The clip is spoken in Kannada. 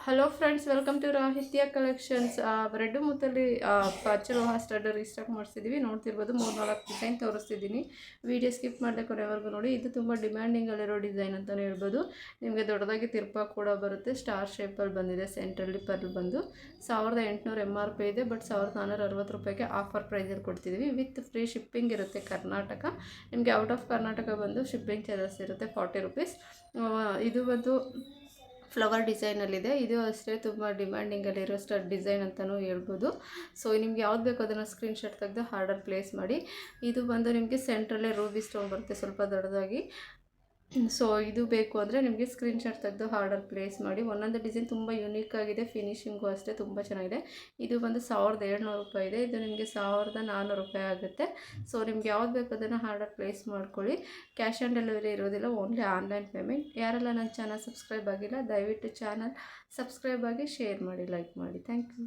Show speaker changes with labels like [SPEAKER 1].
[SPEAKER 1] Hello friends, welcome to Rahitya collections. Red ಮುತ್ತಲ್ಲಿ ಪಚ್ಚಲೋಹ ಸ್ಟಡ್ ರೀಸ್ಟಾಕ್ ಮಾಡಿಸಿದ್ದೀವಿ. ನೋಡ್ತಿರ್ಬೋದು 3-4 ಡಿಸೈನ್ ತೋರಿಸ್ತಿದ್ದೀನಿ. ವಿಡಿಯೋ ಸ್ಕಿಪ್ ಮಾಡದೆ ಕೊನೆವರೆಗೂ ನೋಡಿ. ಇದು ತುಂಬ ಡಿಮ್ಯಾಂಡಿಂಗಲ್ಲಿರೋ ಡಿಸೈನ್ ಅಂತಲೇ ಹೇಳ್ಬೋದು. ನಿಮಗೆ ದೊಡ್ಡದಾಗಿ ತಿರ್ಪ ಕೂಡ ಬರುತ್ತೆ. ಸ್ಟಾರ್ ಶೇಪಲ್ಲಿ ಬಂದಿದೆ. ಸೆಂಟ್ರಲ್ಲಿ ಪರ್ಲ್ ಬಂದು 1800 MRP ಇದೆ. ಬಟ್ 1460 ರೂಪಾಯಿಗೆ ಆಫರ್ ಪ್ರೈಸಲ್ಲಿ ಕೊಡ್ತಿದ್ದೀವಿ. ವಿತ್ ಫ್ರೀ ಶಿಪ್ಪಿಂಗ್ ಇರುತ್ತೆ ಕರ್ನಾಟಕ. ನಿಮಗೆ ಔಟ್ ಆಫ್ ಕರ್ನಾಟಕ ಬಂದು ಶಿಪ್ಪಿಂಗ್ ಚಾರ್ಜಸ್ ಇರುತ್ತೆ 40 ರೂಪೀಸ್. ಇದು ಬಂದು ಫ್ಲವರ್ ಡಿಸೈನಲ್ಲಿದೆ. ಇದು ಅಷ್ಟೇ ತುಂಬ ಡಿಮ್ಯಾಂಡಿಂಗಲ್ಲಿರೋ ಸ್ಟಡ್ ಡಿಸೈನ್ ಅಂತಲೂ ಹೇಳ್ಬೋದು. ಸೊ ನಿಮ್ಗೆ ಯಾವ್ದು ಬೇಕೋ ಅದನ್ನು ಸ್ಕ್ರೀನ್ಶಾಟ್ ತೆಗೆದು ಆರ್ಡರ್ ಪ್ಲೇಸ್ ಮಾಡಿ. ಇದು ಬಂದು ನಿಮಗೆ ಸೆಂಟ್ರಲ್ಲೇ ರೂಬಿ ಸ್ಟೋನ್ ಬರುತ್ತೆ, ಸ್ವಲ್ಪ ದೊಡ್ಡದಾಗಿ. ಸೊ ಇದು ಬೇಕು ಅಂದರೆ ನಿಮಗೆ ಸ್ಕ್ರೀನ್ಶಾಟ್ ತೆಗೆದು ಆರ್ಡರ್ ಪ್ಲೇಸ್ ಮಾಡಿ. ಒಂದೊಂದು ಡಿಸೈನ್ ತುಂಬ ಯುನೀಕ್ ಆಗಿದೆ, ಫಿನಿಶಿಂಗು ಅಷ್ಟೇ ತುಂಬ ಚೆನ್ನಾಗಿದೆ. ಇದು ಬಂದು 1700 ರೂಪಾಯಿ ಇದೆ. ಇದು ನಿಮಗೆ 1400 ರೂಪಾಯಿ ಆಗುತ್ತೆ. ಸೊ ನಿಮ್ಗೆ ಯಾವ್ದು ಬೇಕು ಅದನ್ನು ಆರ್ಡರ್ ಪ್ಲೇಸ್ ಮಾಡ್ಕೊಳ್ಳಿ. ಕ್ಯಾಶ್ ಆನ್ ಡೆಲಿವರಿ ಇರೋದಿಲ್ಲ, ಓನ್ಲಿ ಆನ್ಲೈನ್ ಪೇಮೆಂಟ್. ಯಾರೆಲ್ಲ ನನ್ನ ಚಾನಲ್ ಸಬ್ಸ್ಕ್ರೈಬ್ ಆಗಿಲ್ಲ ದಯವಿಟ್ಟು ಚಾನಲ್ ಸಬ್ಸ್ಕ್ರೈಬ್ ಆಗಿ, ಶೇರ್ ಮಾಡಿ, ಲೈಕ್ ಮಾಡಿ. Thank you.